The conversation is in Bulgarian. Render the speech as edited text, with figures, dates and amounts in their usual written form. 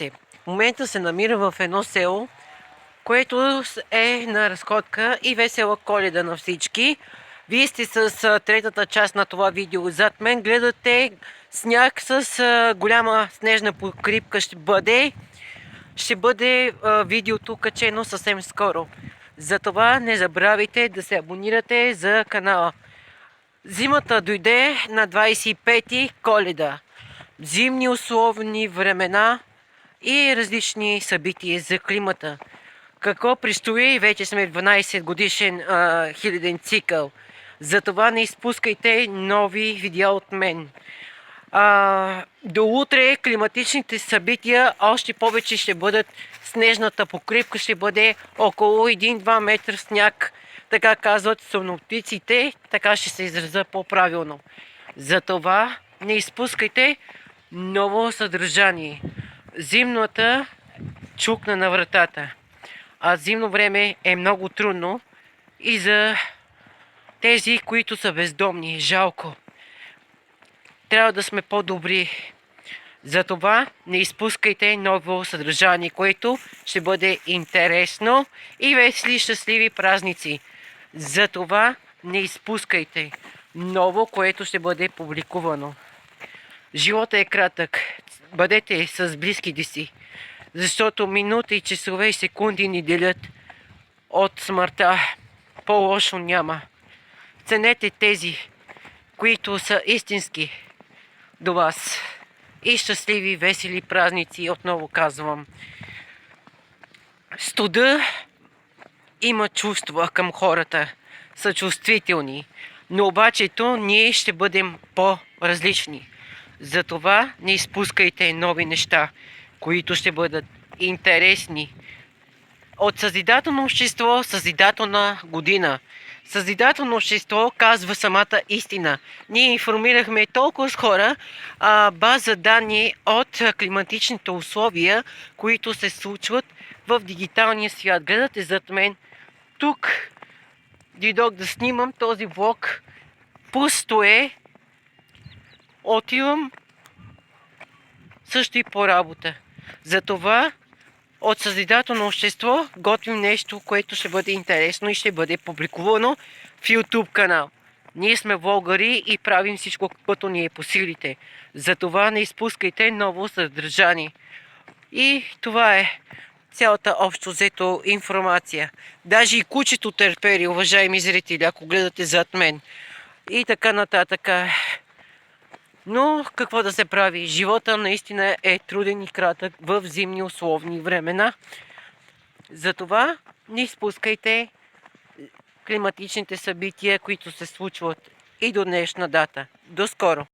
Здравейте! В момента се намира в едно село, което е на разходка и весела Коледа на всички. Вие сте с третата част на това видео. Зад мен гледате сняг с голяма снежна покривка. Ще бъде видеото качено съвсем скоро. Затова не забравяйте да се абонирате за канала. Зимата дойде на 25-ти Коледа. Зимни условни времена и различни събития за климата. Какво предстои? Вече сме в 12 годишен хиляден цикъл. Затова не изпускайте нови видеа от мен. До утре климатичните събития още повече ще бъдат. Снежната покривка ще бъде около 1-2 метра сняг. Така казват синоптиците, така ще се изразя по-правилно. Затова не изпускайте ново съдържание. Зимната чукна на вратата. А зимно време е много трудно и за тези, които са бездомни. Жалко. Трябва да сме по-добри. Затова не изпускайте ново съдържание, което ще бъде интересно и весели щастливи празници. Затова не изпускайте ново, което ще бъде публикувано. Живота е кратък. Бъдете с близките си, защото минути, часове и секунди ни делят от смъртта. По-лошо няма. Ценете тези, които са истински до вас. И щастливи, весели празници, отново казвам. Студа има чувства към хората, са чувствителни, но обаче ние ще бъдем по-различни. Затова не изпускайте нови неща, които ще бъдат интересни. От съзидателно общество, съзидателна година. Съзидателно общество казва самата истина. Ние информирахме толкова с хора, база данни от климатичните условия, които се случват в дигиталния свят. Гледате зад мен. Тук дойдох да снимам този влог. Пусто е. Отивам също и по работа. Затова от съзидателно общество готвим нещо, което ще бъде интересно и ще бъде публикувано в YouTube канал. Ние сме влогари и правим всичко, което ни е по силите. Затова не изпускайте ново съдържание. И това е цялата общо взето информация. Даже и кучето търпери, уважаеми зрители, ако гледате зад мен. И така нататък. Но какво да се прави? Живота наистина е труден и кратък в зимни условни времена. Затова не изпускайте климатичните събития, които се случват и до днешна дата. До скоро!